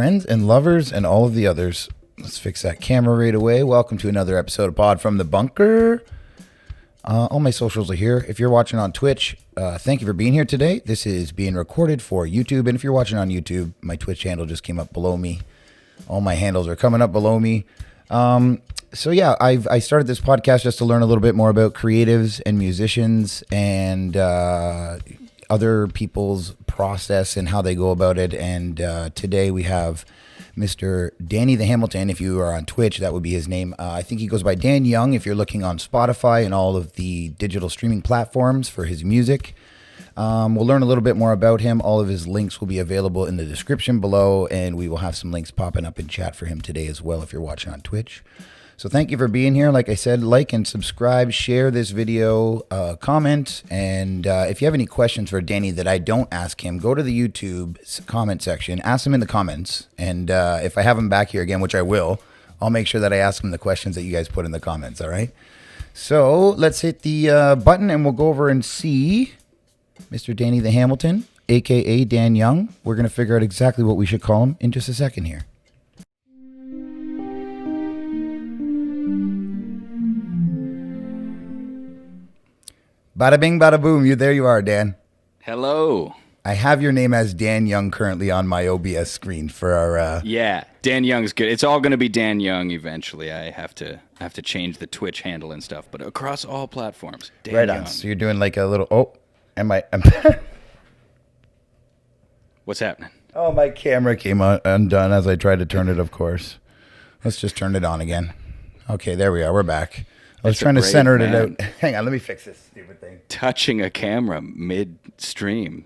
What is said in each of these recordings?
friends and lovers and all of the others. Let's fix that camera right away. Welcome to another episode of Pod from the Bunker. All my socials are here. If you're watching on Twitch, thank you for being here today. This is being recorded for YouTube. And if you're watching on YouTube, my Twitch handle just came up below me. All my handles are coming up below me. So yeah, I started this podcast just to learn a little bit more about creatives and musicians and other people's process and how they go about it. And today we have Mr. Danny the Hamilton. If you are on Twitch, that would be his name. I think he goes by Dan Young if you're looking on Spotify and all of the digital streaming platforms for his music. We'll learn a little bit more about him. All of his links will be available in the description below, and we will have some links popping up in chat for him today as well if you're watching on Twitch. So thank you for being here. Like I said, like and subscribe, share this video, comment, and if you have any questions for Danny that I don't ask him, go to the YouTube comment section, ask him in the comments, and if I have him back here again, which I will, I'll make sure that I ask him the questions that you guys put in the comments, all right? So let's hit the button, and we'll go over and see Mr. Danny the Hamilton, a.k.a. Dan Young. We're going to figure out exactly what we should call him in just a second here. Bada bing, bada boom. There you are, Dan. Hello. I have your name as Dan Young currently on my OBS screen for our... Yeah, Dan Young's good. It's all going to be Dan Young eventually. I have to change the Twitch handle and stuff, but across all platforms, Dan right Young. On. So you're doing like a little... Oh, What's happening? Oh, my camera came undone as I tried to turn it, of course. Let's just turn it on again. Okay, there we are. We're back. I was trying to center it out. Hang on, let me fix this stupid thing. Touching a camera mid-stream.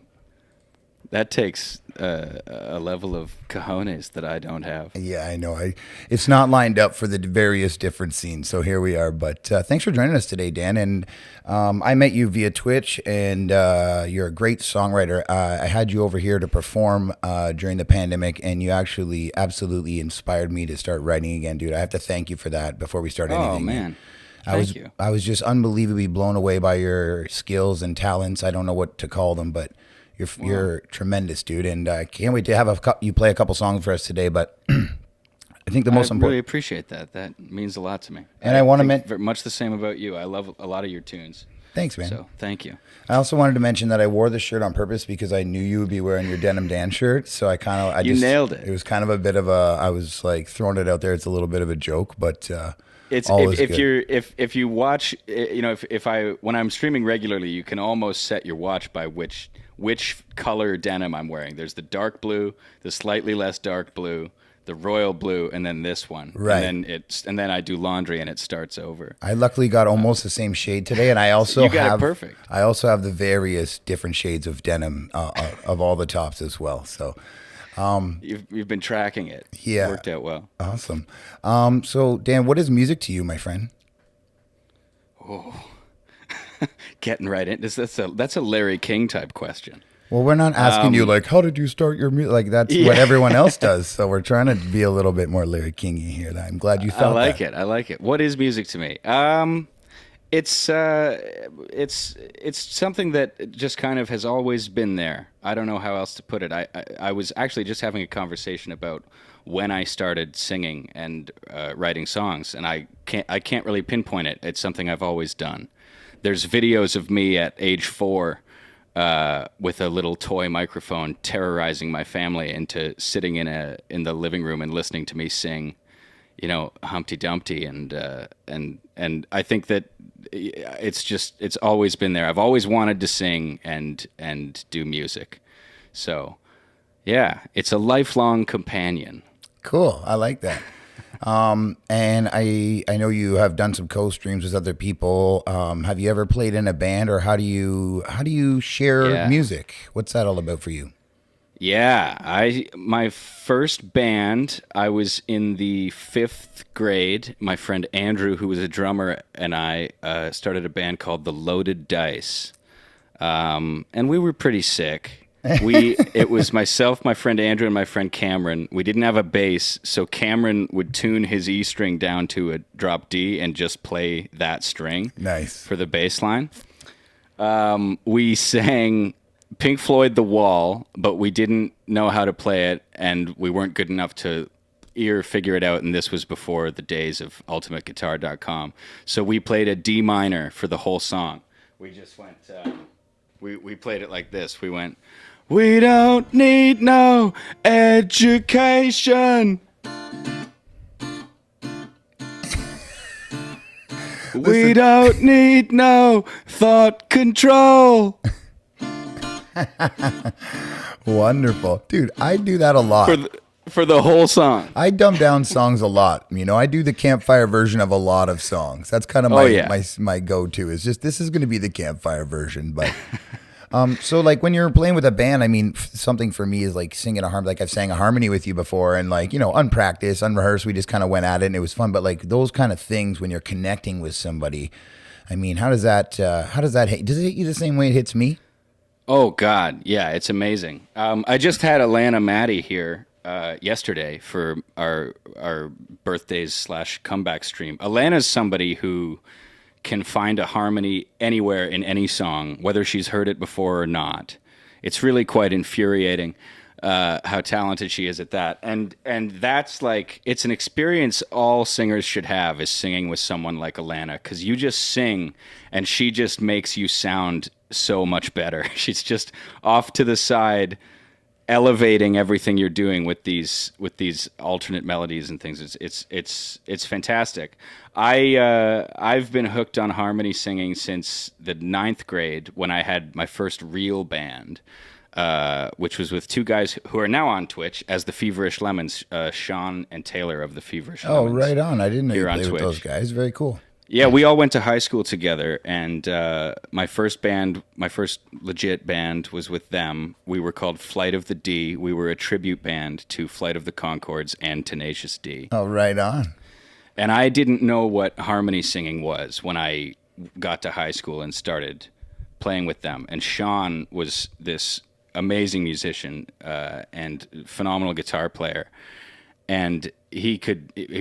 That takes a level of cojones that I don't have. Yeah, I know. It's not lined up for the various different scenes, so here we are. But thanks for joining us today, Dan. And I met you via Twitch, and you're a great songwriter. I had you over here to perform during the pandemic, and you actually absolutely inspired me to start writing again, dude. I have to thank you for that before we start anything. Oh, man. Thank you. I was just unbelievably blown away by your skills and talents. I don't know what to call them, but you're tremendous, dude. And I can't wait to have you play a couple songs for us today. But I think the most important. I really appreciate that. That means a lot to me. And I want to mention much the same about you. I love a lot of your tunes. Thanks, man. So thank you. I also wanted to mention that I wore this shirt on purpose because I knew you would be wearing your Denim Dan shirt. So you nailed it. It was kind of a bit of I was like throwing it out there. It's a little bit of a joke, but. It's if you watch, when I'm streaming regularly, you can almost set your watch by which color denim I'm wearing. There's the dark blue, the slightly less dark blue, the royal blue, and then this one. Right. And then I do laundry and it starts over. I luckily got almost the same shade today, and I also you got it perfect. I also have the various different shades of denim of all the tops as well. So. You've been tracking it. Yeah. It worked out well. Awesome. So Dan, what is music to you, my friend? Oh, getting right in. That's a Larry King type question. Well, we're not asking you like, how did you start your music? Like that's what everyone else does. So we're trying to be a little bit more Larry King-y here. I'm glad you felt that. I like it. What is music to me? It's something that just kind of has always been there. I don't know how else to put it. I was actually just having a conversation about when I started singing and writing songs, and I can't really pinpoint it. It's something I've always done. There's videos of me at age 4 with a little toy microphone terrorizing my family into sitting in the living room and listening to me sing, Humpty Dumpty, and I think that it's always been there. I've always wanted to sing and do music. So, yeah, it's a lifelong companion. Cool. I like that. And I know you have done some co-streams with other people. Have you ever played in a band, or how do you share music? What's that all about for you? Yeah, my first band, I was in the 5th grade. My friend Andrew, who was a drummer, and I started a band called The Loaded Dice. And we were pretty sick. It was myself, my friend Andrew, and my friend Cameron. We didn't have a bass, so Cameron would tune his E string down to a drop D and just play that string. Nice. For the bass line. We sang Pink Floyd The Wall, but we didn't know how to play it, and we weren't good enough to figure it out, and this was before the days of ultimateguitar.com. So we played a D minor for the whole song. We just went, we played it like this. We went, we don't need no education. We don't need no thought control. Wonderful. Dude, I do that a lot. For the whole song. I dumb down songs a lot. You know, I do the campfire version of a lot of songs. That's kind of my go-to. Is just, this is going to be the campfire version. But so like when you're playing with a band, I mean, something for me is like singing a harmony. Like I've sang a harmony with you before, and like, you know, unpracticed, unrehearsed, we just kind of went at it and it was fun. But like those kind of things when you're connecting with somebody, I mean, how does that hit? Does it hit you the same way it hits me? Oh God, yeah, it's amazing. I just had Alana Maddie here yesterday for our birthdays / comeback stream. Alana's somebody who can find a harmony anywhere in any song, whether she's heard it before or not. It's really quite infuriating how talented she is at that. And that's like, it's an experience all singers should have, is singing with someone like Alana, because you just sing and she just makes you sound so much better. She's just off to the side, elevating everything you're doing with these alternate melodies and things. It's fantastic. I've been hooked on harmony singing since the 9th grade, when I had my first real band, which was with two guys who are now on Twitch as the Feverish Lemons, Sean and Taylor of the Feverish Lemons. Oh, right on. I didn't know you played with those guys. Very cool. Yeah, we all went to high school together, and my first legit band was with them. We were called Flight of the D. We were a tribute band to Flight of the Conchords and Tenacious D. Oh, right on. And I didn't know what harmony singing was when I got to high school and started playing with them. And Sean was this amazing musician and phenomenal guitar player. And he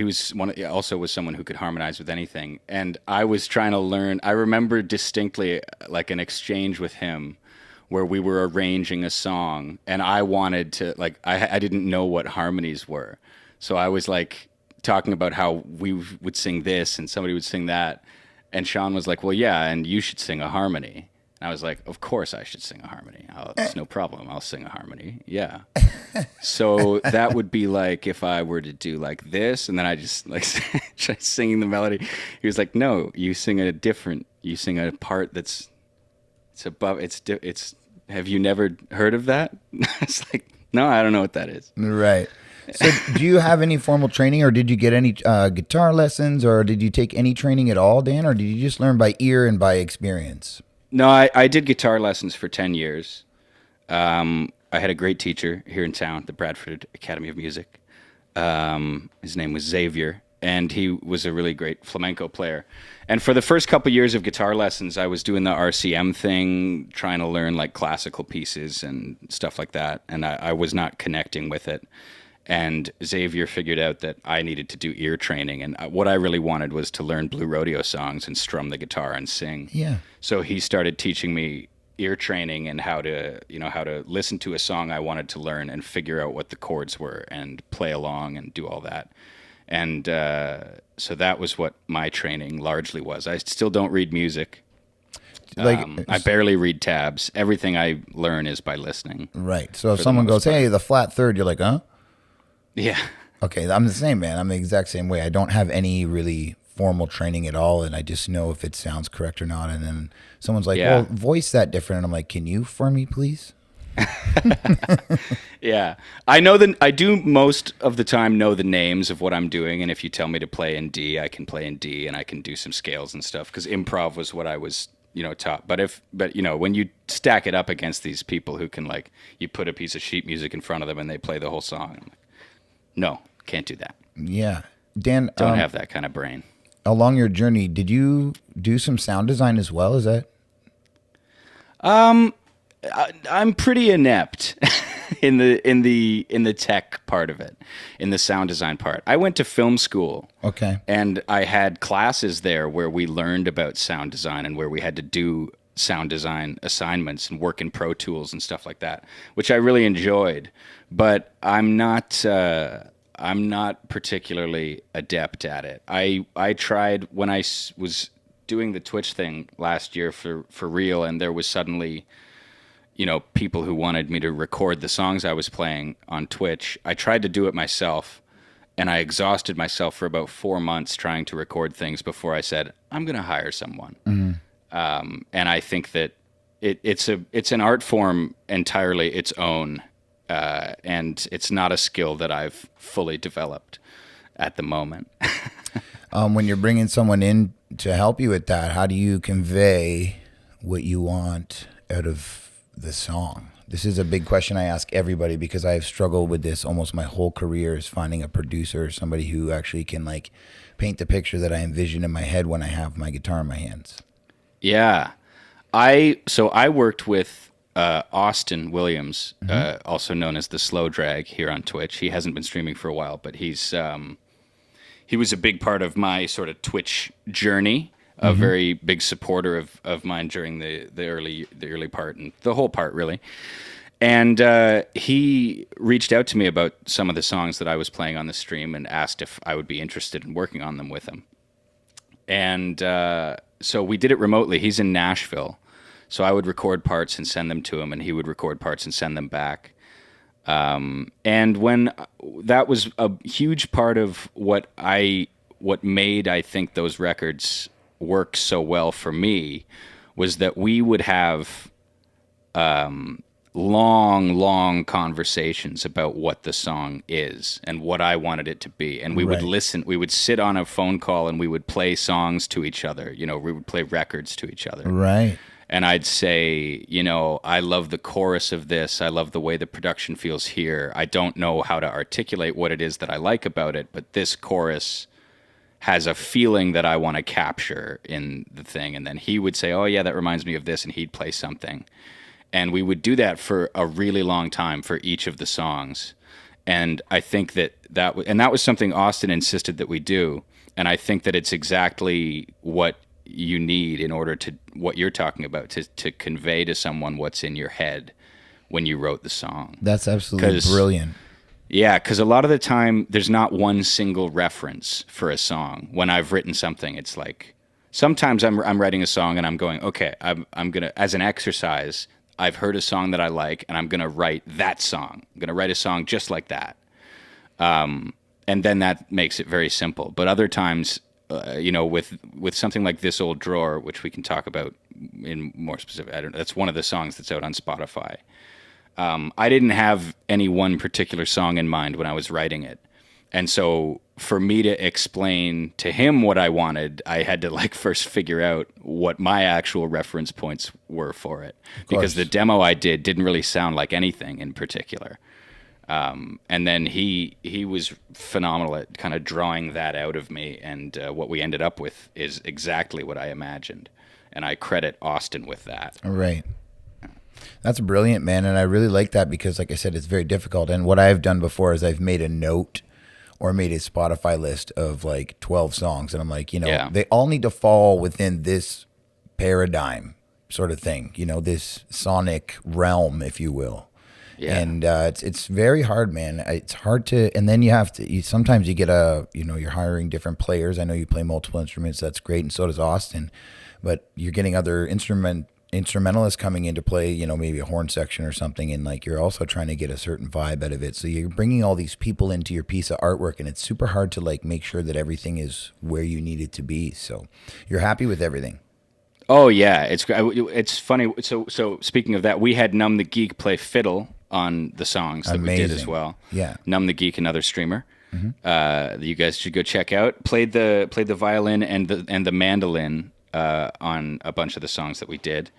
was someone who could harmonize with anything. And I was trying to learn. I remember distinctly like an exchange with him where we were arranging a song, and I wanted to, like, I didn't know what harmonies were. So I was like talking about how we would sing this and somebody would sing that. And Sean was like, well, yeah, and you should sing a harmony. And I was like, of course I should sing a harmony. It's no problem. I'll sing a harmony. Yeah. So that would be like if I were to do like this, and then I just like try singing the melody. He was like, no, you sing a part that's above. Have you never heard of that? It's like, no, I don't know what that is. Right. So do you have any formal training, or did you get any guitar lessons, or did you take any training at all, Dan, or did you just learn by ear and by experience? No, I did guitar lessons for 10 years. I had a great teacher here in town, the Bradford Academy of Music. His name was Xavier, and he was a really great flamenco player. And for the first couple years of guitar lessons, I was doing the RCM thing, trying to learn like classical pieces and stuff like that, and I was not connecting with it. And Xavier figured out that I needed to do ear training, and what I really wanted was to learn Blue Rodeo songs and strum the guitar and sing. Yeah. So he started teaching me ear training and how to listen to a song I wanted to learn and figure out what the chords were and play along and do all that. And so that was what my training largely was. I still don't read music. I barely read tabs. Everything I learn is by listening. Right. So if someone goes, hey, the flat third, you're like, huh? Yeah. Okay, I'm the same, man. I'm the exact same way. I don't have any really formal training at all, and I just know if it sounds correct or not. And then someone's like, well, voice that different. And I'm like, can you for me, please? Yeah. I do most of the time know the names of what I'm doing, and if you tell me to play in D, I can play in D, and I can do some scales and stuff, because improv was what I was taught. But when you stack it up against these people who can, like, you put a piece of sheet music in front of them and they play the whole song, I'm like, no, can't do that. Yeah. Dan, don't have that kind of brain. Along your journey, did you do some sound design as well? Is that? I'm pretty inept in the tech part of it, in the sound design part. I went to film school. Okay. And I had classes there where we learned about sound design and where we had to do sound design assignments and work in Pro Tools and stuff like that, which I really enjoyed. But I'm not particularly adept at it. I tried when I was doing the Twitch thing last year for real, and there was suddenly, people who wanted me to record the songs I was playing on Twitch. I tried to do it myself, and I exhausted myself for about 4 months trying to record things before I said, I'm going to hire someone. And I think that it's an art form entirely its own, and it's not a skill that I've fully developed at the moment. When you're bringing someone in to help you with that, how do you convey what you want out of the song? This is a big question I ask everybody because I've struggled with this almost my whole career, is finding a producer, somebody who actually can like paint the picture that I envision in my head when I have my guitar in my hands. Yeah. I worked with Austin Williams, also known as the Slow Drag here on Twitch. He hasn't been streaming for a while, but he was a big part of my sort of Twitch journey, a very big supporter of mine during the early part and the whole part, really. And he reached out to me about some of the songs that I was playing on the stream and asked if I would be interested in working on them with him. And so we did it remotely. He's in Nashville. So I would record parts and send them to him, and he would record parts and send them back. And when that was a huge part of what made, I think, those records work so well for me, was that we would have long conversations about what the song is and what I wanted it to be. And we would listen, we would sit on a phone call and we would play songs to each other. We would play records to each other. Right. And I'd say, I love the chorus of this. I love the way the production feels here. I don't know how to articulate what it is that I like about it, but this chorus has a feeling that I want to capture in the thing. And then he would say, oh yeah, that reminds me of this. And he'd play something. And we would do that for a really long time for each of the songs. And I think that was something Austin insisted that we do. And I think that it's exactly what you need in order to, what you're talking about, to convey to someone what's in your head when you wrote the song. That's absolutely brilliant. Yeah, because a lot of the time there's not one single reference for a song. When I've written something, it's like, sometimes I'm writing a song and I'm going, okay, I'm gonna, as an exercise, I've heard a song that I like, and I'm going to write that song. I'm going to write a song just like that. And then that makes it very simple. But other times, with something like This Old Drawer, which we can talk about in more specific, I don't know, that's one of the songs that's out on Spotify. I didn't have any one particular song in mind when I was writing it. And so for me to explain to him what I wanted, I had to first figure out what my actual reference points were for it. Because the demo I did didn't really sound like anything in particular. And then he was phenomenal at kind of drawing that out of me. And what we ended up with is exactly what I imagined. And I credit Austin with that. Right. That's brilliant, man. And I really like that because, like I said, it's very difficult. And what I've done before is I've made a note or made a Spotify list of 12 songs. And I'm like, they all need to fall within this paradigm sort of thing, this sonic realm, if you will. Yeah. And it's very hard, man. It's hard to, and then you have to, sometimes you get you're hiring different players. I know you play multiple instruments. That's great. And so does Austin. But you're getting other instrumentalists coming in to play, maybe a horn section or something, and you're also trying to get a certain vibe out of it. So you're bringing all these people into your piece of artwork, and it's super hard to make sure that everything is where you need it to be. So you're happy with everything. Oh yeah, it's funny. So speaking of that, we had Numb the Geek play fiddle on the songs that we did as well. Yeah, Numb the Geek, another streamer. You guys should go check out. Played the violin and the mandolin on a bunch of the songs that we did.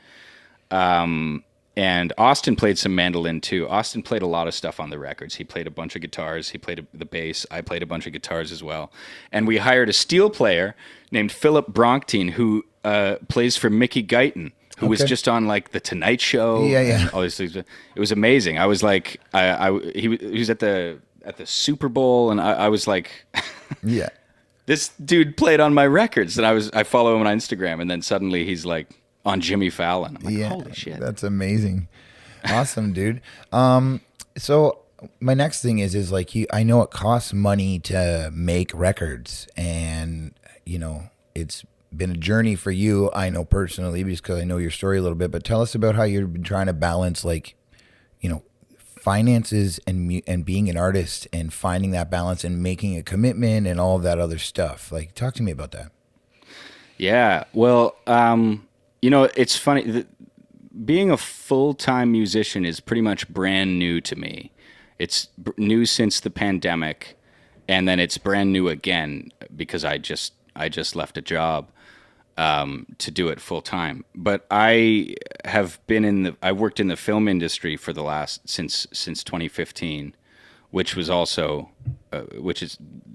And Austin played some mandolin too. Austin played a lot of stuff on the records. He played a bunch of guitars. He played the bass. I played a bunch of guitars as well. And we hired a steel player named Philip Bronktine who plays for Mickey Guyton, who was just on The Tonight Show. Yeah. All these things. It was amazing. I was like, he was at the Super Bowl, and I was like, yeah. This dude played on my records, and I follow him on Instagram, and then suddenly he's like on Jimmy Fallon. I'm like, Yeah, holy shit. that's amazing. Awesome, dude. So my next thing is like I know it costs money to make records, and it's been a journey for you. I know personally because I know your story a little bit. But tell us about how you've been trying to balance finances and being an artist and finding that balance and making a commitment and all of that other stuff. Like, talk to me about that. Yeah. Well, it's funny. Being a full-time musician is pretty much brand new to me. It's new since the pandemic, and then it's brand new again because I just left a job to do it full time. But I have been I worked in the film industry for the last since 2015, which was also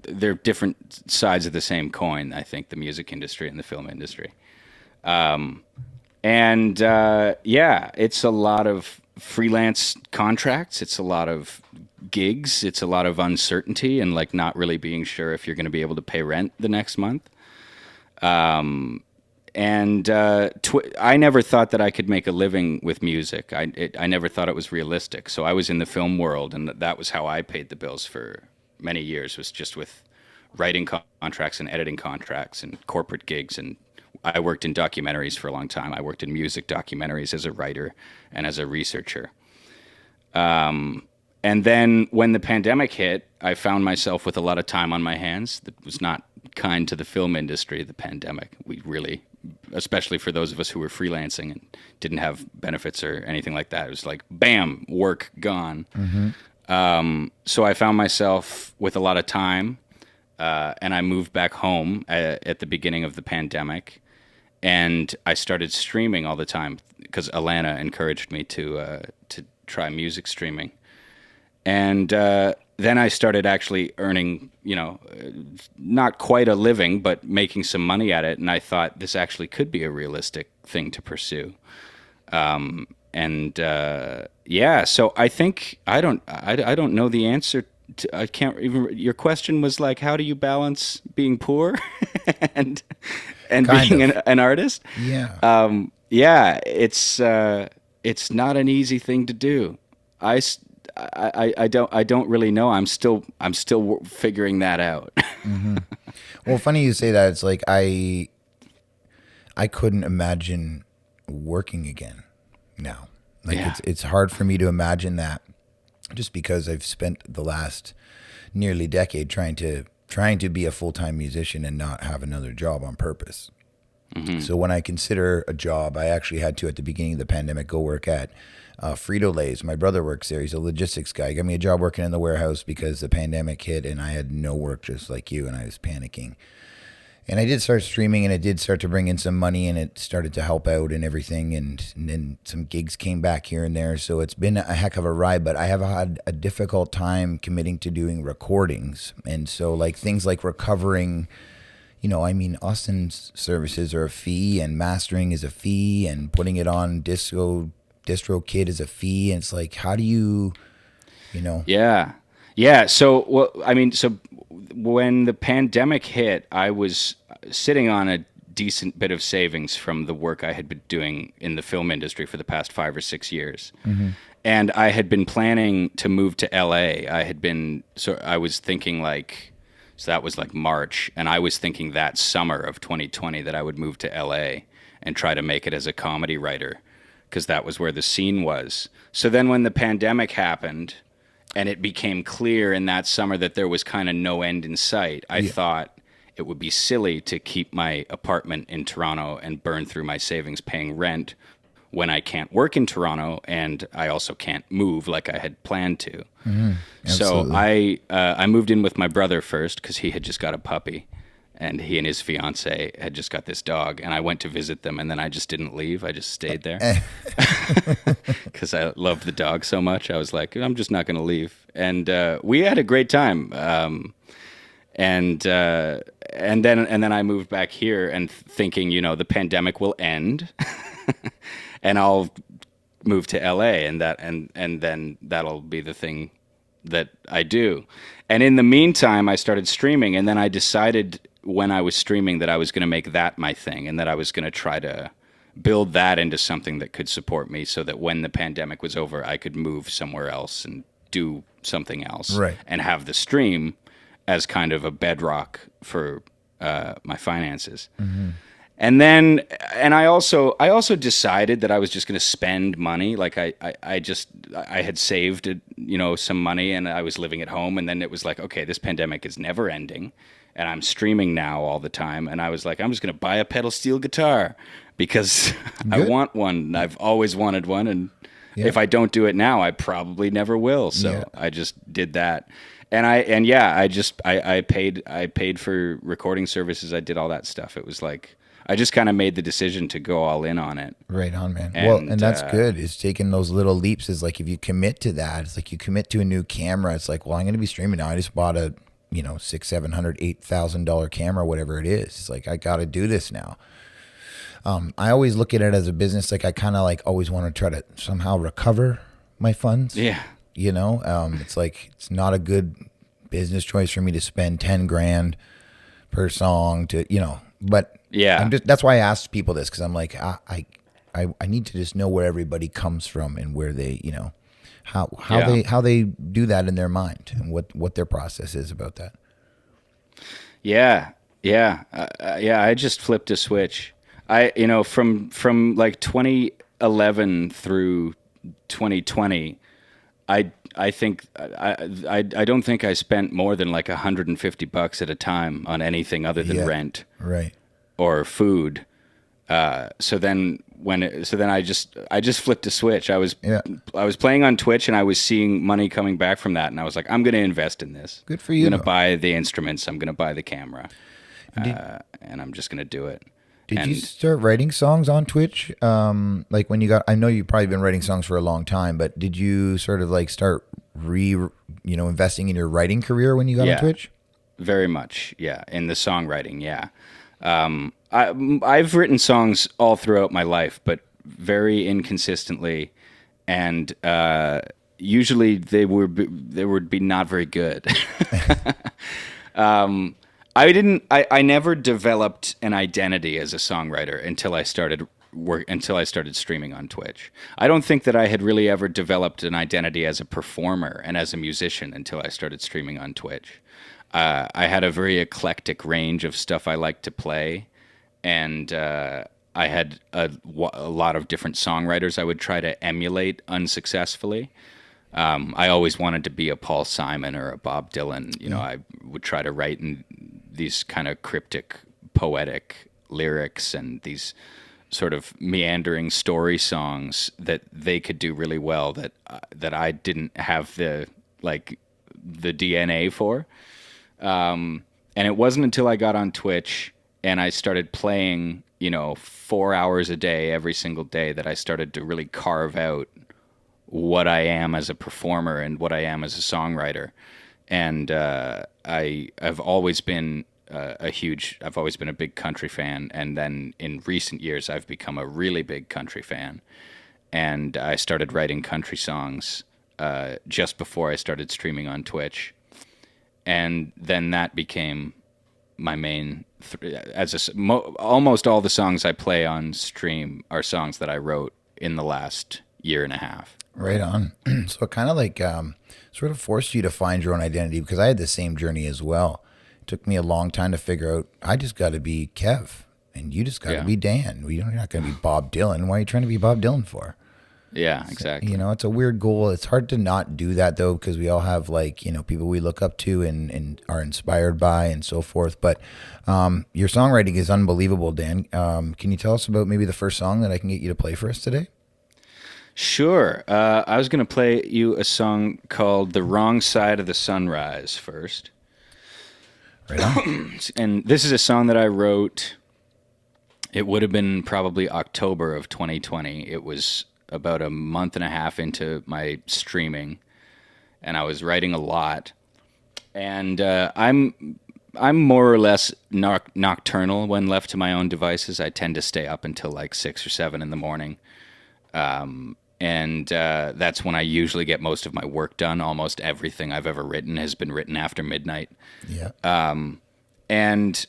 they're different sides of the same coin. I think the music industry and the film industry. It's a lot of freelance contracts. It's a lot of gigs. It's a lot of uncertainty and like not really being sure if you're going to be able to pay rent the next month. I never thought that I could make a living with music. I never thought it was realistic. So I was in the film world, and that was how I paid the bills for many years, was just with writing contracts and editing contracts and corporate gigs. And I worked in documentaries for a long time. I worked in music documentaries as a writer and as a researcher. And then when the pandemic hit, I found myself with a lot of time on my hands. That was not kind to the film industry, the pandemic. We really, especially for those of us who were freelancing and didn't have benefits or anything like that, it was like, bam, work gone. Mm-hmm. So I found myself with a lot of time, and I moved back home at the beginning of the pandemic. And I started streaming all the time because Alana encouraged me to try music streaming. And then I started actually earning, not quite a living, but making some money at it. And I thought this actually could be a realistic thing to pursue. So I think I don't know the answer. I can't even. Your question was like, how do you balance being poor and being an artist? Yeah. It's not an easy thing to do. I don't really know. I'm still figuring that out. Mm-hmm. Well, funny you say that. It's like I couldn't imagine working again now. Like it's hard for me to imagine that, just because I've spent the last nearly decade trying to be a full-time musician and not have another job on purpose. Mm-hmm. So when I consider a job, I actually had to, at the beginning of the pandemic, go work at Frito-Lay's. My brother works there. He's a logistics guy. He got me a job working in the warehouse because the pandemic hit and I had no work, just like you, and I was panicking. And I did start streaming, and it did start to bring in some money, and it started to help out and everything. And then some gigs came back here and there. So it's been a heck of a ride, but I have had a difficult time committing to doing recordings. And so like things like recovering, Austin's services are a fee, and mastering is a fee, and putting it on DistroKid is a fee. And it's like, how do you, Yeah. So, when the pandemic hit, I was sitting on a decent bit of savings from the work I had been doing in the film industry for the past 5 or 6 years. Mm-hmm. And I had been planning to move to LA. I was thinking so that was like March, and I was thinking that summer of 2020 that I would move to LA and try to make it as a comedy writer, because that was where the scene was. So then when the pandemic happened, and it became clear in that summer that there was kind of no end in sight, I thought it would be silly to keep my apartment in Toronto and burn through my savings paying rent when I can't work in Toronto, and I also can't move like I had planned to. Mm-hmm. So I moved in with my brother first, because he had just got a puppy, and he and his fiance had just got this dog, and I went to visit them, and then I just didn't leave. I just stayed there because I loved the dog so much. I was like, I'm just not going to leave. And we had a great time. And then I moved back here and thinking, the pandemic will end and I'll move to LA, and then that'll be the thing that I do. And in the meantime, I started streaming, and then I decided when I was streaming that I was going to make that my thing, and that I was going to try to build that into something that could support me, so that when the pandemic was over, I could move somewhere else and do something else, Right. and have the stream as kind of a bedrock for my finances. And then, and I also decided that I was just going to spend money. Like I had saved, some money, and I was living at home. And then it was like, okay, this pandemic is never ending, and I'm streaming now all the time. And I was like, I'm just going to buy a pedal steel guitar because I Good. want one. I've always wanted one, and Yeah. if I don't do it now, I probably never will. So Yeah. I just did that. And I paid for recording services. I did all that stuff. It was like, I just kind of made the decision to go all in on it. Right on, man. And, And that's good. Is taking those little leaps is like, if you commit to that, it's like you commit to a new camera. It's like, well, I'm going to be streaming now. I just bought a, $600, $700, $8,000 camera, whatever it is. It's like, I got to do this now. I always look at it as a business. Like I kind of like always want to try to somehow recover my funds. Yeah. It's like, it's not a good business choice for me to spend 10 grand per song but Yeah. that's why I asked people this. Cause I'm like, I need to just know where everybody comes from and where they, how they do that in their mind and what their process is about that. Yeah. Yeah. I just flipped a switch. From like 2011 through 2020, I think I don't think I spent more than like $150 at a time on anything other than rent, Right. or food. So then I just flipped a switch. I was playing on Twitch, and I was seeing money coming back from that, and I was like, I'm going to invest in this. Good for you. I'm going to buy the instruments. I'm going to buy the camera, and I'm just going to do it. Did you start writing songs on Twitch? Like when you got, I know you've probably been writing songs for a long time, but did you sort of like start investing in your writing career when you got on Twitch? Very much. Yeah. In the songwriting. Yeah. I've written songs all throughout my life, but very inconsistently. And, usually they would be not very good. I never developed an identity as a songwriter until I started streaming on Twitch. I don't think that I had really ever developed an identity as a performer and as a musician until I started streaming on Twitch. I had a very eclectic range of stuff I liked to play, and I had a lot of different songwriters I would try to emulate unsuccessfully. I always wanted to be a Paul Simon or a Bob Dylan. I would try to write in these kind of cryptic, poetic lyrics and these sort of meandering story songs that they could do really well that I didn't have the DNA for. And it wasn't until I got on Twitch and I started playing, 4 hours a day every single day that I started to really carve out what I am as a performer and what I am as a songwriter. And I've always been a big country fan. And then in recent years, I've become a really big country fan. And I started writing country songs just before I started streaming on Twitch. And then that became my main. Almost all the songs I play on stream are songs that I wrote in the last year and a half. Right on. So it kind of like sort of forced you to find your own identity, because I had the same journey as well. It took me a long time to figure out, I just got to be Kev and you just got to be Dan. You're not going to be Bob Dylan. Why are you trying to be Bob Dylan for? Yeah, exactly. It's a weird goal. It's hard to not do that though, because we all have people we look up to and are inspired by and so forth. But your songwriting is unbelievable, Dan. Can you tell us about maybe the first song that I can get you to play for us today? Sure. I was going to play you a song called The Wrong Side of the Sunrise first. Right on. And this is a song that I wrote. It would have been probably October of 2020. It was about a month and a half into my streaming, and I was writing a lot. And I'm more or less nocturnal when left to my own devices. I tend to stay up until like 6 or 7 in the morning. And that's when I usually get most of my work done. Almost everything I've ever written has been written after midnight. Yeah. And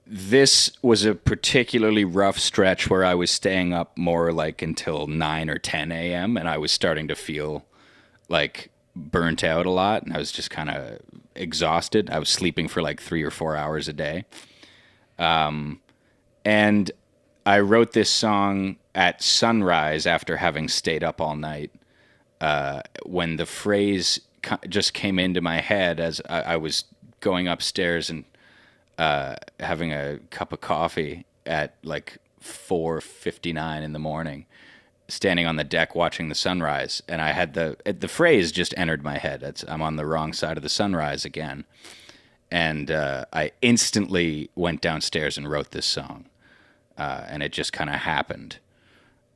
this was a particularly rough stretch where I was staying up more like until 9 or 10 a.m. and I was starting to feel like burnt out a lot, and I was just kind of exhausted. I was sleeping for like 3 or 4 hours a day. And I wrote this song at sunrise after having stayed up all night, when the phrase just came into my head as I was going upstairs and having a cup of coffee at like 4:59 in the morning, standing on the deck watching the sunrise, and I had the phrase just entered my head. I'm on the wrong side of the sunrise again, and I instantly went downstairs and wrote this song, and it just kind of happened.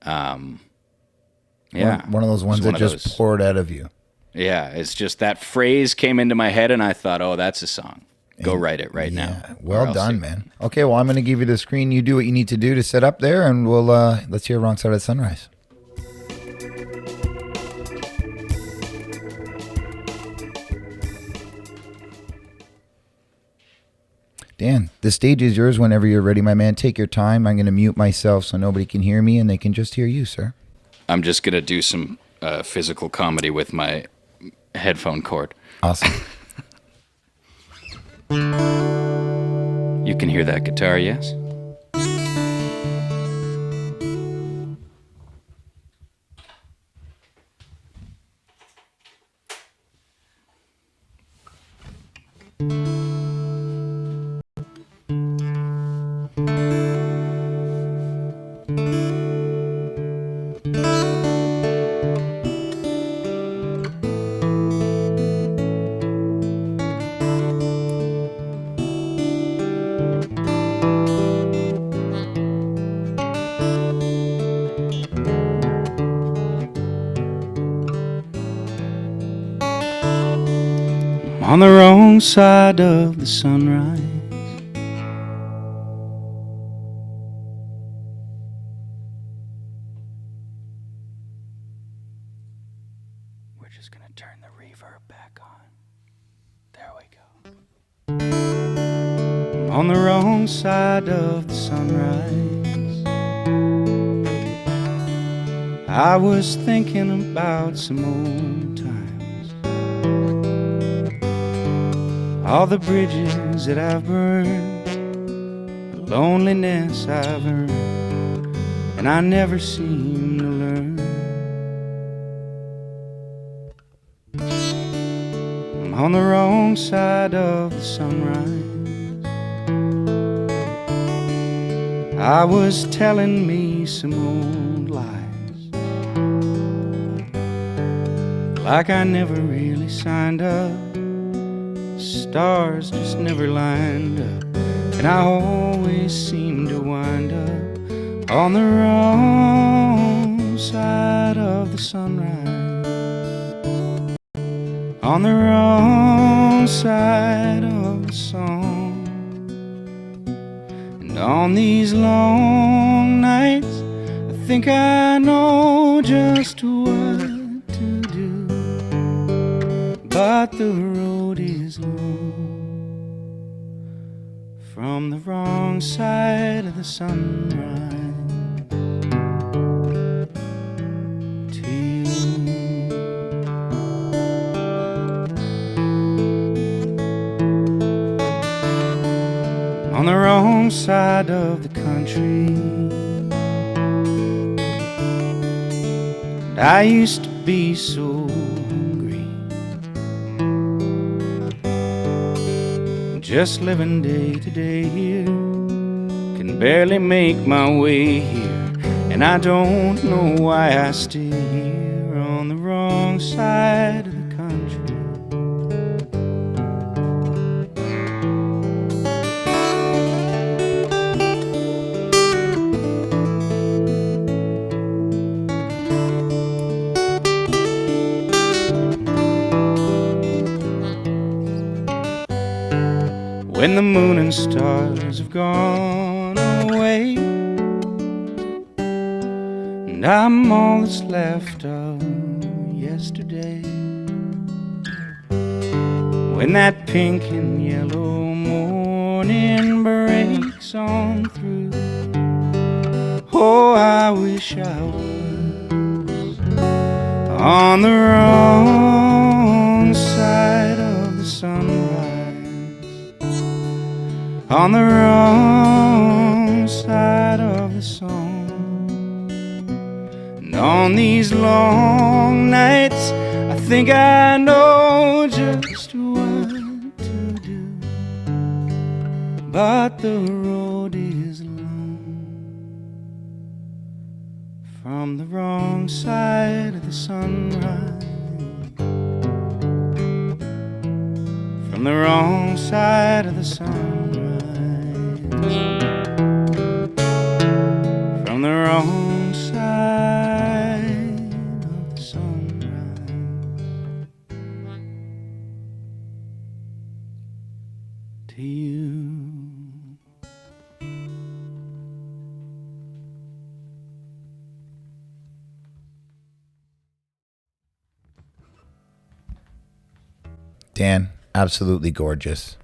Yeah, One of those ones that just poured out of you. Yeah, it's just that phrase came into my head, and I thought, oh, that's a song. Go write it right now. Well done, man. Okay, well, I'm going to give you the screen. You do what you need to do to set up there, and we'll let's hear Wrong Side of the Sunrise. Dan, the stage is yours whenever you're ready, my man. Take your time. I'm going to mute myself so nobody can hear me, and they can just hear you, sir. I'm just going to do some physical comedy with my headphone cord. Awesome. You can hear that guitar, yes? On the wrong side of the sunrise, we're just gonna turn the reverb back on. There we go. On the wrong side of the sunrise, I was thinking about some old times. All the bridges that I've burned, the loneliness I've earned, and I never seem to learn. I'm on the wrong side of the sunrise. I was telling me some old lies, like I never really signed up. Stars just never lined up, and I always seem to wind up on the wrong side of the sunrise, on the wrong side of the song. And on these long nights, I think I know just what to do, but the road is long from the wrong side of the sunrise to you. On the wrong side of the country, and I used to be so just living day to day here, can barely make my way here, and I don't know why I stay here on the wrong side of the country. When the moon and stars have gone away, and I'm all that's left of yesterday, when that pink and yellow morning breaks walks on through. Oh, I wish I was on the wrong side of the sunrise, on the wrong side of the song. And on these long nights, I think I know just what to do, but the road is long from the wrong side of the sunrise, from the wrong side of the sunrise, from the wrong side of the sunrise. To you. Dan, absolutely gorgeous.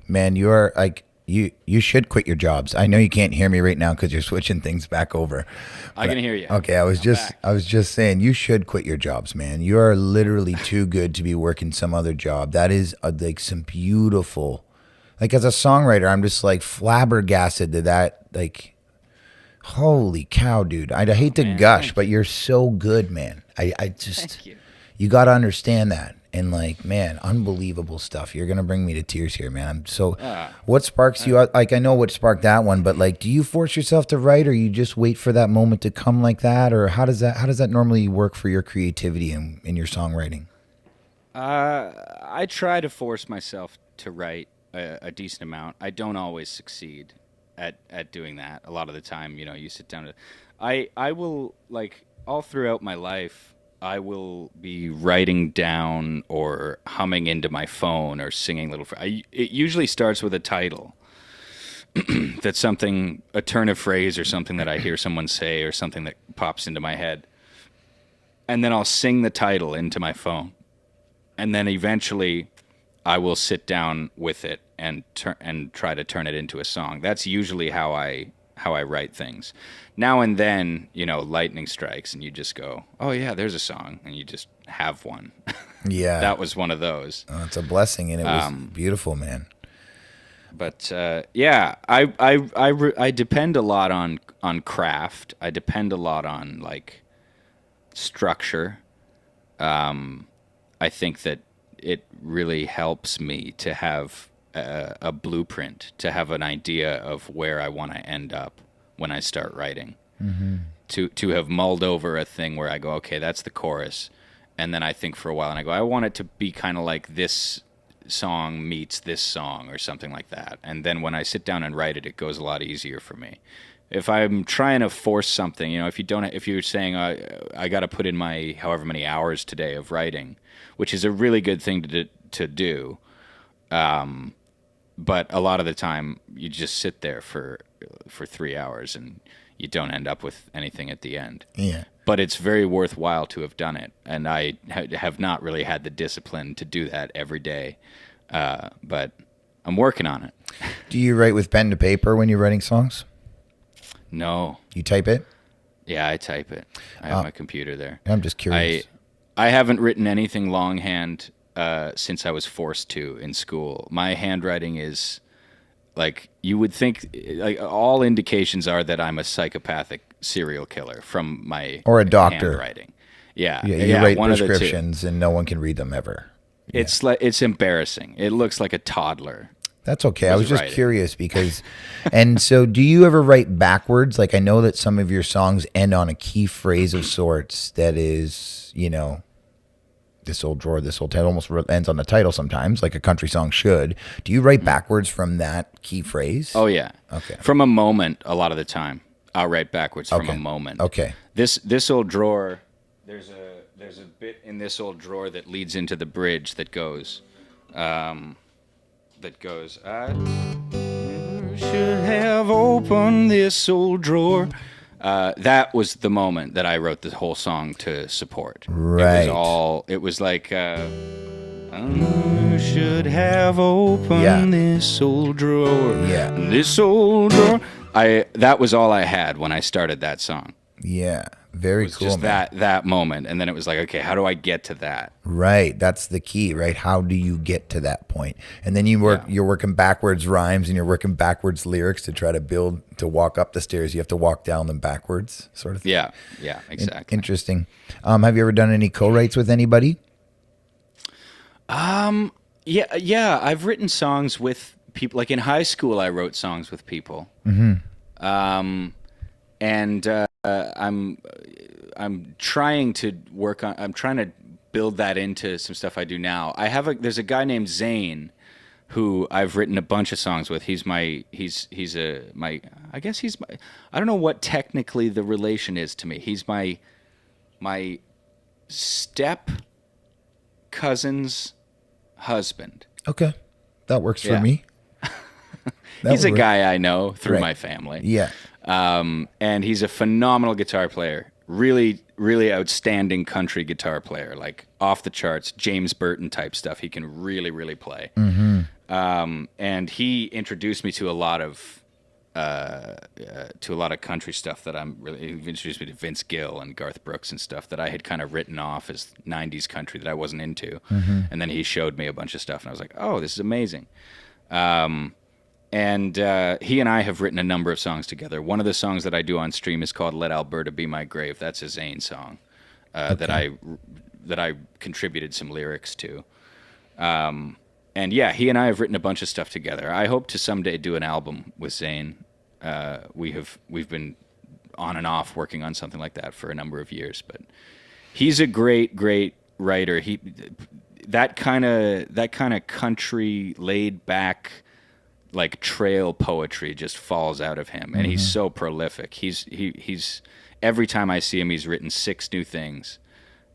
Man, you are like you should quit your jobs. I know you can't hear me right now because you're switching things back over. I can hear you. Okay, I was just saying you should quit your jobs, man. You are literally too good to be working some other job. That is like some beautiful, like as a songwriter, I'm just like flabbergasted to that. Like, holy cow, dude. I hate to gush, but you're so good, man. I just, Thank you. You got to understand that. And like, man, unbelievable stuff. You're going to bring me to tears here, man. I'm so, what sparks you? Like, I know what sparked that one, but like, do you force yourself to write or you just wait for that moment to come like that? Or how does that normally work for your creativity and in your songwriting? I try to force myself to write a decent amount. I don't always succeed at doing that. A lot of the time, you sit down to, I will, like, all throughout my life, I will be writing down or humming into my phone or singing little. It usually starts with a title. That's something, a turn of phrase or something that I hear someone say or something that pops into my head. And then I'll sing the title into my phone. And then eventually I will sit down with it and try to turn it into a song. That's usually how I write things. Now and then, lightning strikes and you just go, oh yeah, there's a song, and you just have one. Yeah. That was one of those. Oh, it's a blessing, and it was beautiful, man. But yeah, I depend a lot on craft. I depend a lot on like structure. I think that it really helps me to have a blueprint, to have an idea of where I want to end up when I start writing. Mm-hmm. To have mulled over a thing where I go, okay, that's the chorus, and then I think for a while and I go, I want it to be kind of like this song meets this song or something like that. And then when I sit down and write it, it goes a lot easier for me. If I'm trying to force something, if you're saying I got to put in my however many hours today of writing, which is a really good thing to do. But a lot of the time, you just sit there for 3 hours and you don't end up with anything at the end. Yeah. But it's very worthwhile to have done it, and I have not really had the discipline to do that every day. But I'm working on it. Do you write with pen to paper when you're writing songs? No. You type it? Yeah, I type it. I have my computer there. I'm just curious. I haven't written anything longhand since I was forced to in school. My handwriting is like, you would think, like, all indications are that I'm a psychopathic serial killer from my or a doctor handwriting. Yeah, you write prescriptions and no one can read them ever. It's like, it's embarrassing. It looks like a toddler. That's okay. I was just curious because, and so do you ever write backwards? Like, I know that some of your songs end on a key phrase of sorts that is, this old drawer, this old title, almost ends on the title sometimes, like a country song should. Do you write backwards from that key phrase? Oh, yeah. Okay. From a moment, a lot of the time. I'll write backwards from a moment. Okay. This old drawer, there's a bit in this old drawer that leads into the bridge that goes, I should have opened this old drawer. That was the moment that I wrote the whole song to support. Right. It was like, You should have opened this old drawer. Yeah. This old drawer. That was all I had when I started that song. Yeah. Very cool, Just man. that moment, and then it was like, okay, how do I get to that? Right. That's the key, right? How do you get to that point? And then you're working backwards rhymes and you're working backwards lyrics to try to build, to walk up the stairs. You have to walk down them backwards, sort of thing. Yeah, exactly. Interesting. Have you ever done any co-writes with anybody? Yeah, I've written songs with people. Like in high school, I wrote songs with people. And I'm trying to I'm trying to build that into some stuff I do now. There's a guy named Zane who I've written a bunch of songs with. I don't know what technically the relation is to me. He's my step cousin's husband. Okay. That works for me. He's a guy I know through my family. Yeah. And he's a phenomenal guitar player. Really, really outstanding country guitar player. Like off the charts, James Burton type stuff. He can really, really play. And he introduced me to a lot of country stuff that he introduced me to Vince Gill and Garth Brooks and stuff that I had kind of written off as 90s country that I wasn't into. And then he showed me a bunch of stuff and I was like, oh, this is amazing. And he and I have written a number of songs together. One of the songs that I do on stream is called "Let Alberta Be My Grave." That's a Zane song that I contributed some lyrics to. And yeah, he and I have written a bunch of stuff together. I hope to someday do an album with Zane. We've been on and off working on something like that for a number of years. But he's a great writer. That kind of country laid back, like trail poetry just falls out of him, and he's so prolific. He's every time I see him, he's written 6 new things,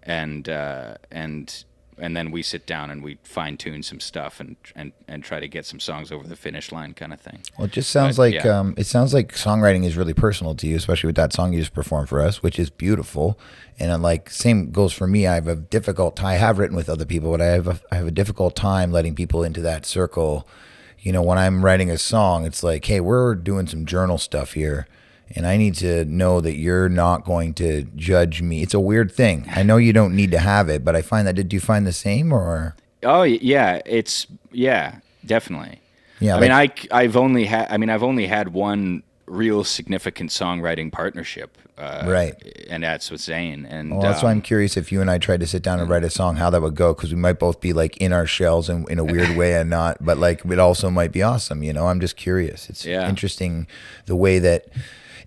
and then we sit down and we fine tune some stuff and try to get some songs over the finish line, kind of thing. Well, it just sounds it sounds like songwriting is really personal to you, especially with that song you just performed for us, which is beautiful. And same goes for me. I have a difficult time. I have written with other people, but I have a difficult time letting people into that circle. You know, when I'm writing a song, it's like, hey, we're doing some journal stuff here, and I need to know that you're not going to judge me. It's a weird thing. I know you don't need to have it, but I find that, did you find the same, or? Oh, yeah, definitely. Yeah. I've only had one real significant songwriting partnership. Right. And that's with Zane. And well, that's why I'm curious if you and I tried to sit down and write a song, how that would go, because we might both be like in our shells and in a weird way and not, but like it also might be awesome. You know, I'm just curious. It's interesting the way that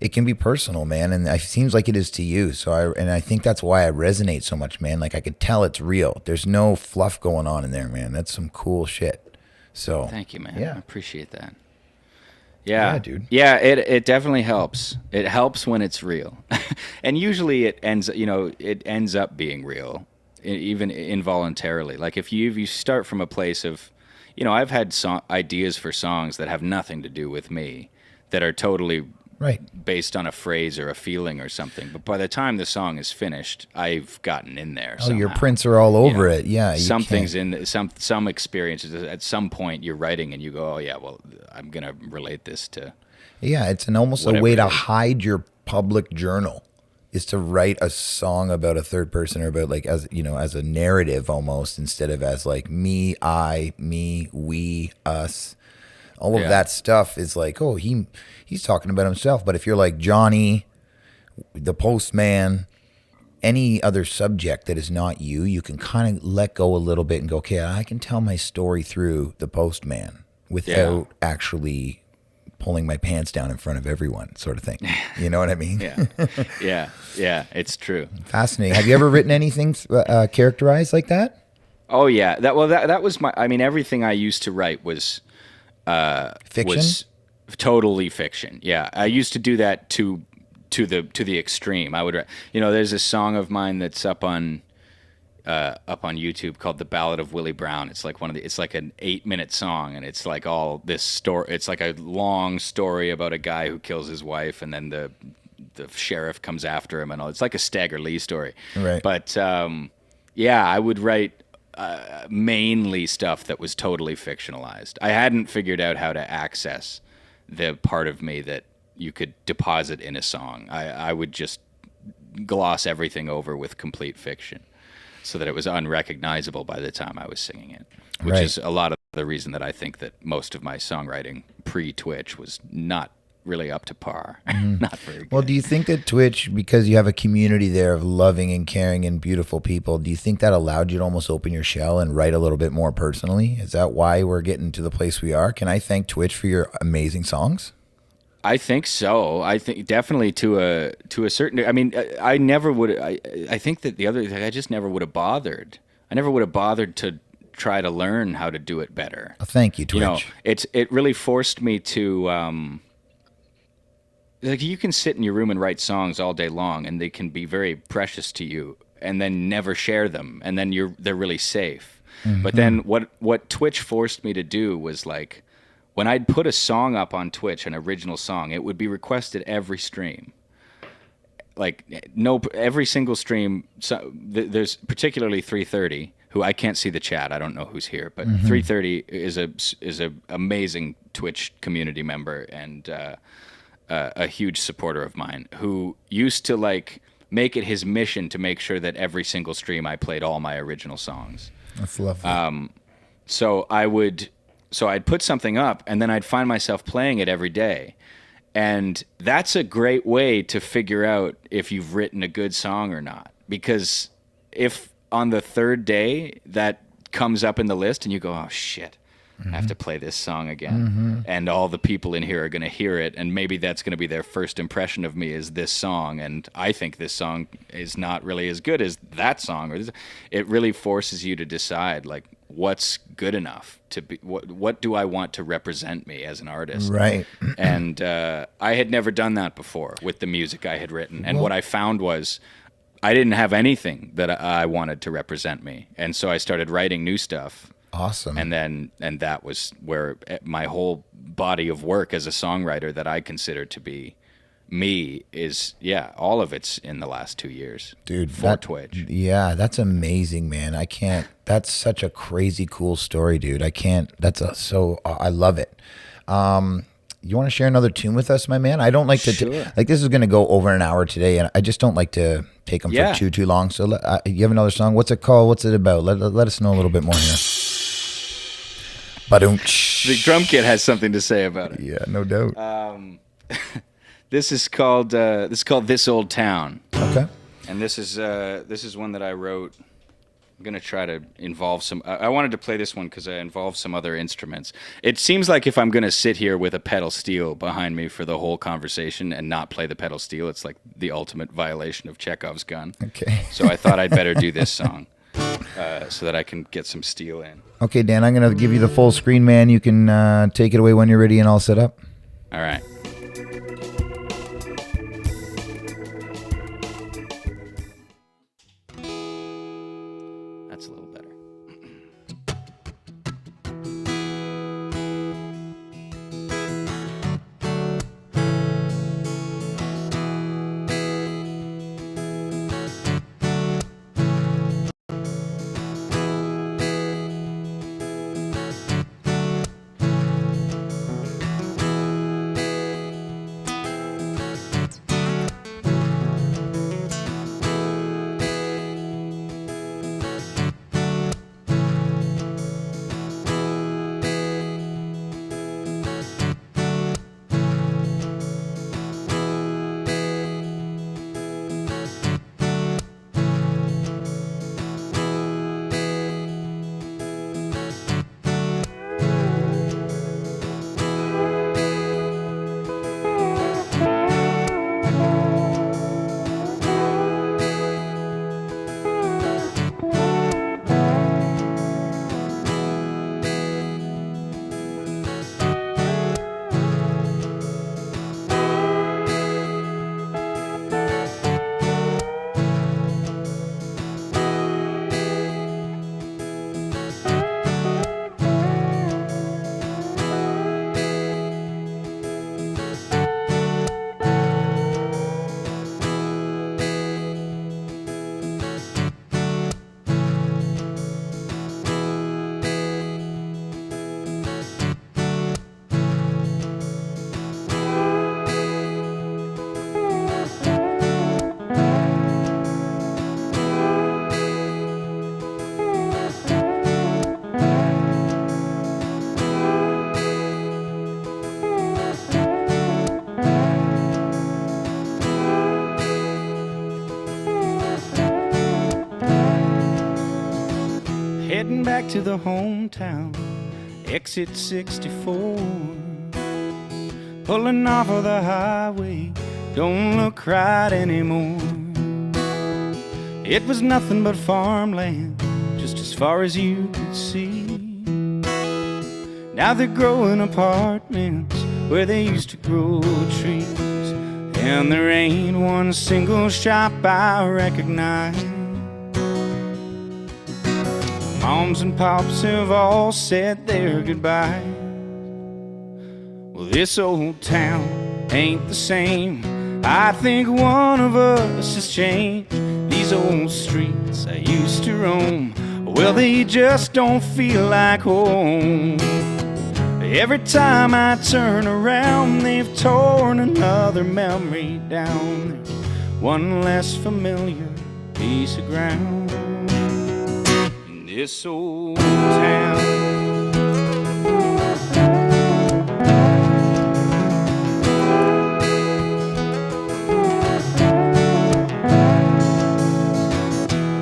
it can be personal, man, and it seems like it is to you. So I think that's why I resonate so much, man. Like I could tell it's real. There's no fluff going on in there, man. That's some cool shit. So thank you, man. Yeah. I appreciate that. Yeah, dude. Yeah, it definitely helps. It helps when it's real, and usually it ends up being real, even involuntarily. Like if you start from a place of, I've had ideas for songs that have nothing to do with me, that are totally based on a phrase or a feeling or something. But by the time the song is finished, I've gotten in there. Oh, your prints are all over it. Yeah. Something's in some experiences. At some point you're writing and you go, oh yeah, well, I'm going to relate this to. Yeah. It's almost a way to hide your public journal, is to write a song about a third person, or about like, as a narrative almost, instead of as like me, I, me, we, us. All of that stuff is like, oh, he's talking about himself. But if you're like Johnny, the postman, any other subject that is not you, you can kind of let go a little bit and go, okay, I can tell my story through the postman without actually pulling my pants down in front of everyone, sort of thing. You know what I mean? Yeah, it's true. Fascinating. Have you ever written anything characterized like that? Oh yeah, that was everything I used to write was fiction? Was totally fiction. Yeah, I used to do that to the extreme. I would, there's a song of mine that's up on YouTube called "The Ballad of Willy Brown." It's like it's like an 8-minute song, and it's like all this story. It's like a long story about a guy who kills his wife, and then the sheriff comes after him, and all. It's like a Stagger Lee story. Right. But I would write mainly stuff that was totally fictionalized. I hadn't figured out how to access the part of me that you could deposit in a song. I would just gloss everything over with complete fiction so that it was unrecognizable by the time I was singing it, which is a lot of the reason that I think that most of my songwriting pre-Twitch was not really up to par. Not very good. Well, do you think that Twitch, because you have a community there of loving and caring and beautiful people, do you think that allowed you to almost open your shell and write a little bit more personally? Is that why we're getting to the place we are? Can I thank Twitch for your amazing songs? I think so. I think definitely to a certain. I mean, I never would. I think that the other thing, I just never would have bothered. I never would have bothered to try to learn how to do it better. Oh, thank you, Twitch. You know, it really forced me to. Like, you can sit in your room and write songs all day long, and they can be very precious to you, and then never share them, and then they're really safe. But then what Twitch forced me to do was, like, when I'd put a song up on Twitch, an original song, it would be requested every stream. Like, every single stream. So there's particularly 330, who I can't see the chat. I don't know who's here, but 330 is a amazing Twitch community member and a huge supporter of mine, who used to, like, make it his mission to make sure that every single stream I played all my original songs. That's lovely. So I'd put something up, and then I'd find myself playing it every day. And that's a great way to figure out if you've written a good song or not. Because if on the third day that comes up in the list and you go, oh, shit, I have to play this song again. And all the people in here are going to hear it, and maybe that's going to be their first impression of me is this song, and I think this song is not really as good as that song. It really forces you to decide, like, what's good enough to be, what do I want to represent me as an artist? Right. And I had never done that before with the music I had written. And what I found was I didn't have anything that I wanted to represent me. And so I started writing new stuff. Awesome. And that was where my whole body of work as a songwriter that I consider to be me is, all of it's in the last 2 years. Dude, for Twitch. Yeah, that's amazing, man. That's such a crazy cool story, dude. I love it. You want to share another tune with us, my man? I don't like to, Sure. like, this is going to go over an hour today, and I just don't like to take them for too long. So you have another song? What's it called? What's it about? Let us know a little bit more here. The drum kit has something to say about it. Yeah, no doubt. This is called This Old Town. Okay. And this is one that I wrote. I'm gonna try to involve some. I wanted to play this one because I involved some other instruments. It seems like if I'm gonna sit here with a pedal steel behind me for the whole conversation and not play the pedal steel, it's like the ultimate violation of Chekhov's gun. Okay. So I thought I'd better do this song so that I can get some steel in. Okay, Dan, I'm going to give you the full screen, man. You can take it away when you're ready and all set up. All right. That's a little better. heading back to the hometown, exit 64. Pulling off of the highway, don't look right anymore. It was nothing but farmland, just as far as you could see. Now they're growing apartments where they used to grow trees. And there ain't one single shop I recognize. Moms and pops have all said their goodbyes. Well, this old town ain't the same. I think one of us has changed. These old streets I used to roam, well, they just don't feel like home. Every time I turn around, they've torn another memory down. One less familiar piece of ground in this old town.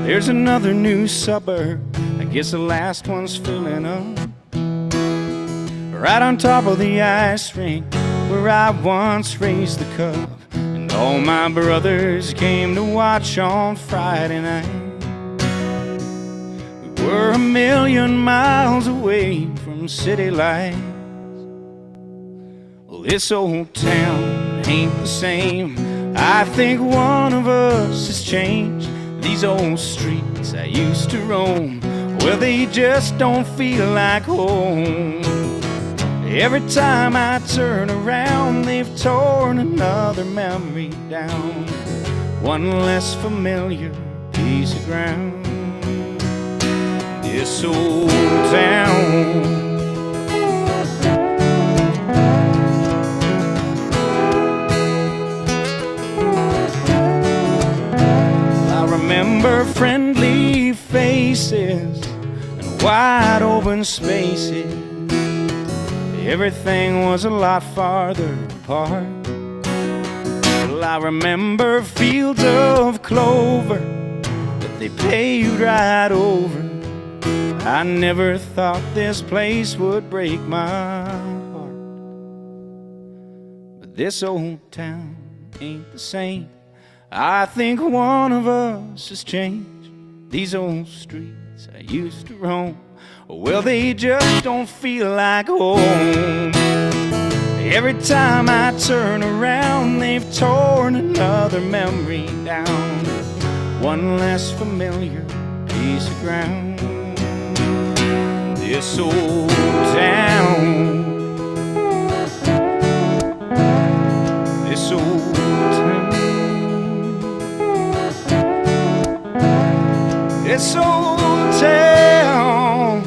There's another new suburb, I guess the last one's filling up. Right on top of the ice rink where I once raised the cub. And all my brothers came to watch on Friday night. We were a million miles away from city lights. Well, this old town ain't the same. I think one of us has changed. These old streets I used to roam, well, they just don't feel like home. Every time I turn around, they've torn another memory down. One less familiar piece of ground. This old town. I remember friendly faces and wide open spaces. Everything was a lot farther apart. Well, I remember fields of clover that they paved right over. I never thought this place would break my heart. But this old town ain't the same. I think one of us has changed. These old streets I used to roam, well, they just don't feel like home. Every time I turn around, they've torn another memory down. One less familiar piece of ground. This old town. This old town. This old town.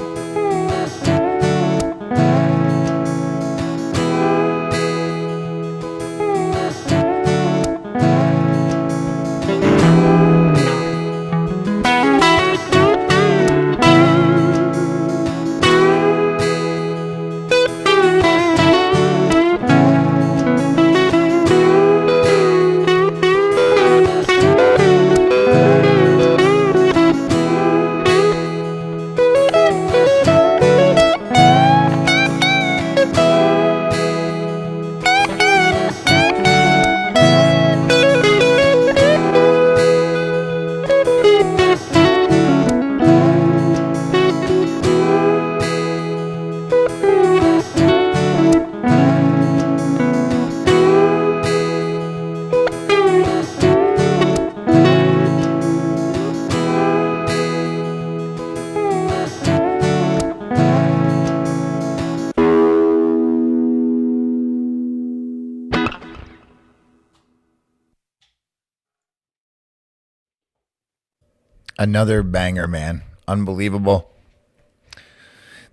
Another banger, man. Unbelievable.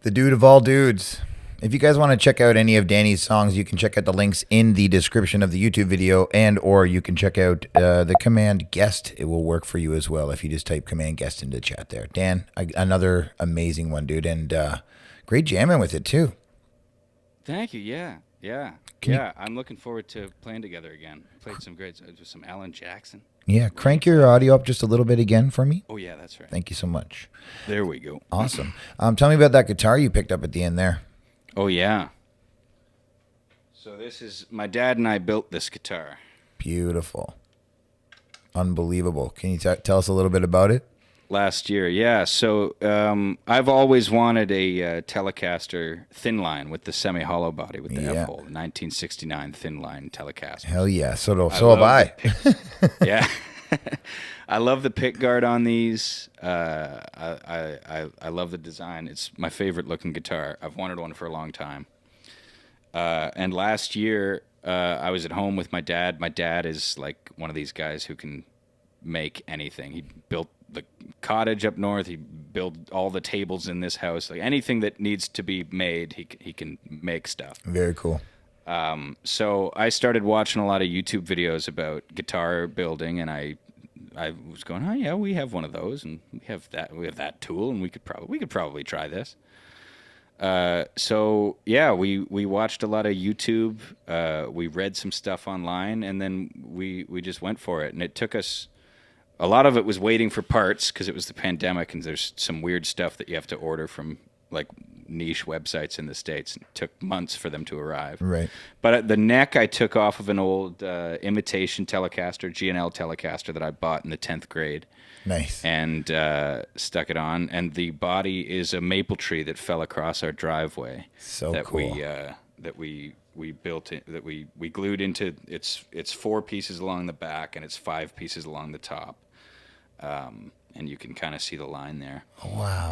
The dude of all dudes. If you guys want to check out any of Danny's songs, you can check out the links in the description of the YouTube video, and or you can check out the command guest. It will work for you as well if you just type command guest into chat there. Dan, another amazing one, dude, and great jamming with it too. Thank you. Yeah. Yeah. Can you- Yeah. I'm looking forward to playing together again. Played some great, some Alan Jackson. Yeah, crank your audio up just a little bit again for me. Oh, yeah, that's right. Thank you so much. There we go. Awesome. Tell me about that guitar you picked up at the end there. Oh, yeah. So this is, my dad and I built this guitar. Beautiful. Unbelievable. Can you tell us a little bit about it? Last year, yeah. So I've always wanted a Telecaster thin line with the semi-hollow body with the F-hole, 1969 thin line Telecaster. Hell yeah. So have I. Yeah. I love the pick guard on these. I love the design. It's my favorite looking guitar. I've wanted one for a long time. And last year, I was at home with my dad. My dad is like one of these guys who can make anything. He built the cottage up north. He built all the tables in this house. Like anything that needs to be made, he can make stuff. Very cool. So I started watching a lot of YouTube videos about guitar building, and I was going, oh yeah, we have one of those, and we have that tool, and we could probably try this. So yeah, we watched a lot of YouTube. We read some stuff online, and then we just went for it. And it took us, a lot of it was waiting for parts because it was the pandemic, and there's some weird stuff that you have to order from like niche websites in the States. It took months for them to arrive. Right. But at the neck I took off of an old imitation Telecaster, G&L Telecaster that I bought in the 10th grade. Nice. And stuck it on, and the body is a maple tree that fell across our driveway. So that cool. we built it, that we glued into. It's 4 pieces along the back, and it's 5 pieces along the top. And you can kind of see the line there. Wow.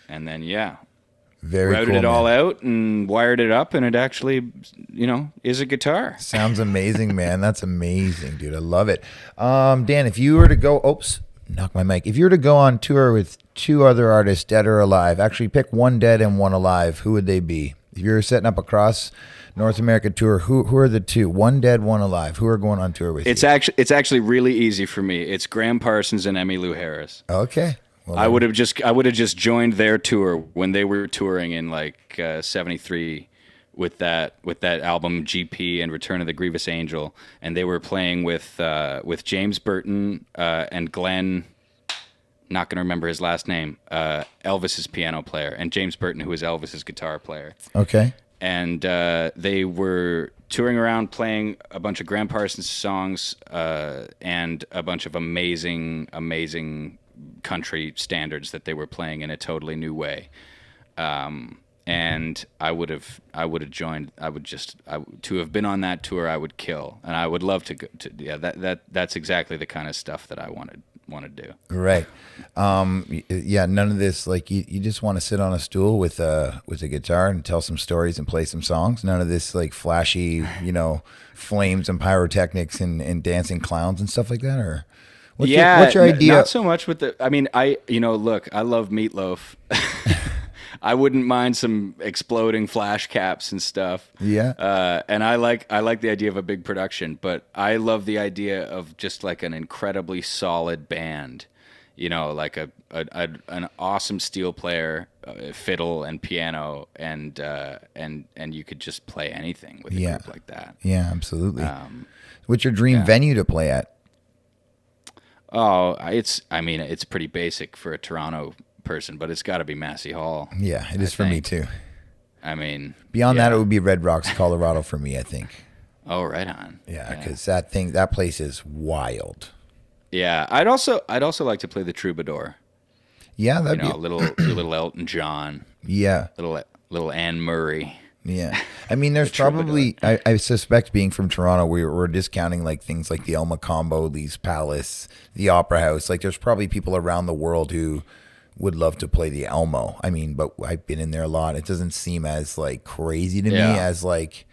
And then yeah, very routed cool, it all man. out and wired it up, and it actually, is a guitar. Sounds amazing, man. That's amazing, dude. I love it. Dan, if you were to go, knock my mic. If you were to go on tour with 2 other artists, dead or alive, actually pick one dead and one alive, who would they be? If you're setting up a cross North America tour, who are the 2? One dead, one alive. Who are going on tour with you? It's actually really easy for me. It's Graham Parsons and Emmylou Harris. Okay. Well, I would have just joined their tour when they were touring in like '73 with that album GP and Return of the Grievous Angel, and they were playing with James Burton and Glenn. Not going to remember his last name. Elvis's piano player, and James Burton, who was Elvis's guitar player. Okay. And they were touring around playing a bunch of Graham Parsons songs and a bunch of amazing country standards that they were playing in a totally new way. And I would have joined. To have been on that tour, I would kill, and I would love to go to. Yeah, that's exactly the kind of stuff that I want to do. Right. Yeah. None of this, like you just want to sit on a stool with a guitar and tell some stories and play some songs. None of this like flashy, flames and pyrotechnics and dancing clowns and stuff like that. Or what's your idea? Not so much with the. I mean, look, I love Meatloaf. I wouldn't mind some exploding flash caps and stuff. Yeah. And I like the idea of a big production, but I love the idea of just like an incredibly solid band. Like an awesome steel player, fiddle and piano, and you could just play anything with a group like that. Yeah, absolutely. What's your dream venue to play at? Oh, it's pretty basic for a Toronto person, but it's got to be Massey Hall. Yeah, it is for me too. I mean, beyond that, it would be Red Rocks, Colorado for me, I think. Oh, right on. Yeah, because that place is wild. Yeah, I'd also like to play the Troubadour. Yeah, that'd be a little Elton John. Yeah, little Anne Murray. Yeah, I mean, there's probably I suspect, being from Toronto, we're discounting like things like the El Macombo, Lee's Palace, the Opera House. Like, there's probably people around the world who would love to play the Elmo. I mean, but I've been in there a lot. It doesn't seem as like crazy to me as like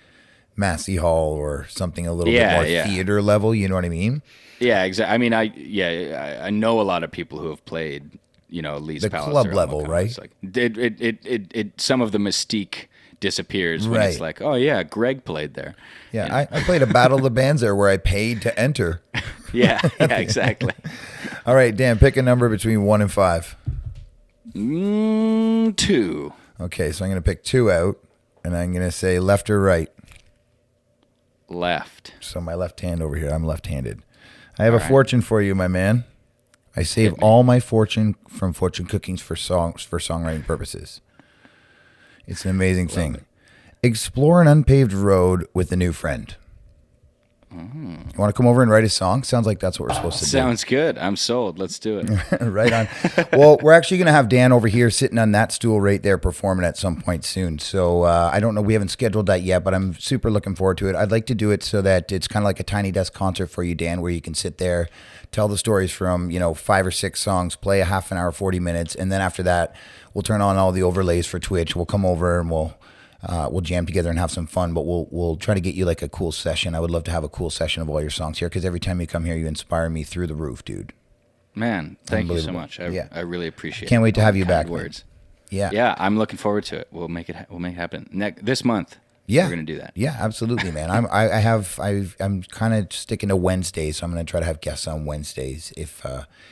Massey Hall or something a little bit more theater level. You know what I mean? Yeah, exactly. I mean, I know a lot of people who have played, Lee's Palace, the club level, right? It's like it some of the mystique disappears when it's like, oh yeah, Greg played there. Yeah, I played a Battle of the Bands there where I paid to enter. Yeah, exactly. All right, Dan, pick a number between 1 and 5. 2. Okay, so I'm going to pick 2 out. And I'm going to say left or right. Left. So my left hand over here. I'm left-handed. I have All a right. fortune for you, my man. I save all my fortune from fortune cookings for songwriting purposes. It's an amazing thing. Explore an unpaved road with a new friend. You want to come over and write a song? Sounds like that's what we're supposed to do. Sounds good. I'm sold. Let's do it. Right on. Well, we're actually going to have Dan over here sitting on that stool right there performing at some point soon. So I don't know. We haven't scheduled that yet, but I'm super looking forward to it. I'd like to do it so that it's kind of like a tiny desk concert for you, Dan, where you can sit there, tell the stories from, 5 or 6 songs, play a half an hour, 40 minutes. And then after that, we'll turn on all the overlays for Twitch. We'll come over and we'll jam together and have some fun, but we'll try to get you like a cool session. I would love to have a cool session of all your songs here because every time you come here, you inspire me through the roof, dude. Man, thank you so much. I really appreciate it. Can't wait to have you back. Words. Yeah. Yeah, I'm looking forward to it. We'll make it happen this month. Yeah. We're going to do that. Yeah, absolutely, man. I'm kind of sticking to Wednesdays, so I'm going to try to have guests on Wednesdays. If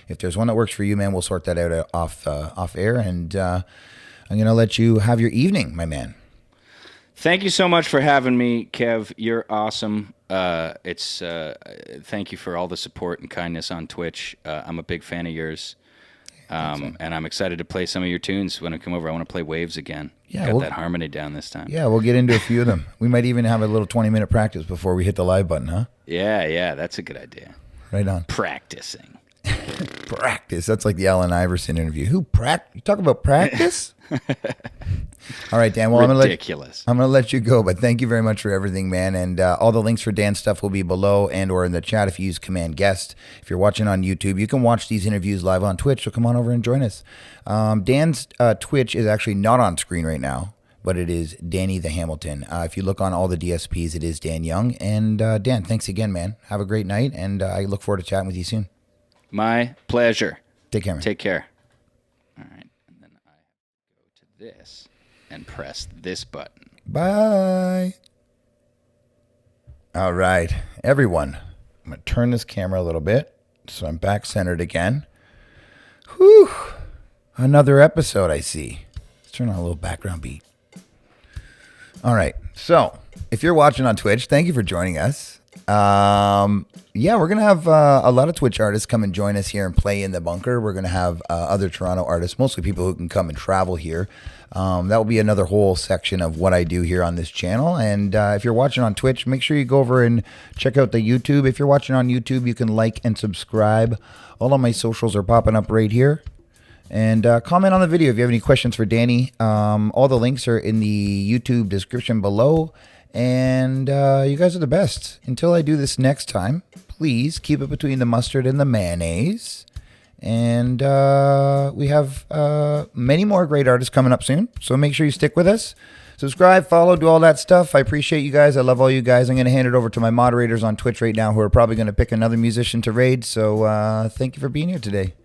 there's one that works for you, man, we'll sort that out off air, and I'm going to let you have your evening, my man. Thank you so much for having me, Kev. You're awesome. Thank you for all the support and kindness on Twitch. I'm a big fan of yours. And I'm excited to play some of your tunes when I come over. I want to play Waves again. Yeah, Got that harmony down this time. Yeah, we'll get into a few of them. We might even have a little 20-minute practice before we hit the live button, huh? Yeah, that's a good idea. Right on. Practicing. Practice. That's like the Allen Iverson interview. You talk about practice? All right, Dan. Well, Ridiculous. I'm gonna let you go, but thank you very much for everything, man. And all the links for Dan's stuff will be below and or in the chat if you use Command Guest. If you're watching on YouTube, you can watch these interviews live on Twitch. So come on over and join us. Dan's Twitch is actually not on screen right now, but it is Danny the Hamilton. If you look on all the DSPs, it is Dan Young. And Dan, thanks again, man. Have a great night, and I look forward to chatting with you soon. My pleasure. Take care, man. Take care. All right. And then I go to this and press this button. Bye. All right, everyone. I'm going to turn this camera a little bit so I'm back centered again. Whew. Another episode, I see. Let's turn on a little background beat. All right. So if you're watching on Twitch, thank you for joining us. Yeah, we're going to have a lot of Twitch artists come and join us here and play in the bunker. We're going to have other Toronto artists, mostly people who can come and travel here. That will be another whole section of what I do here on this channel. And if you're watching on Twitch, make sure you go over and check out the YouTube. If you're watching on YouTube, you can like and subscribe. All of my socials are popping up right here. And comment on the video if you have any questions for Danny. All the links are in the YouTube description below. And you guys are the best. Until I do this next time, please keep it between the mustard and the mayonnaise. And we have many more great artists coming up soon. So make sure you stick with us. Subscribe, follow, do all that stuff. I appreciate you guys. I love all you guys. I'm going to hand it over to my moderators on Twitch right now who are probably going to pick another musician to raid. So thank you for being here today.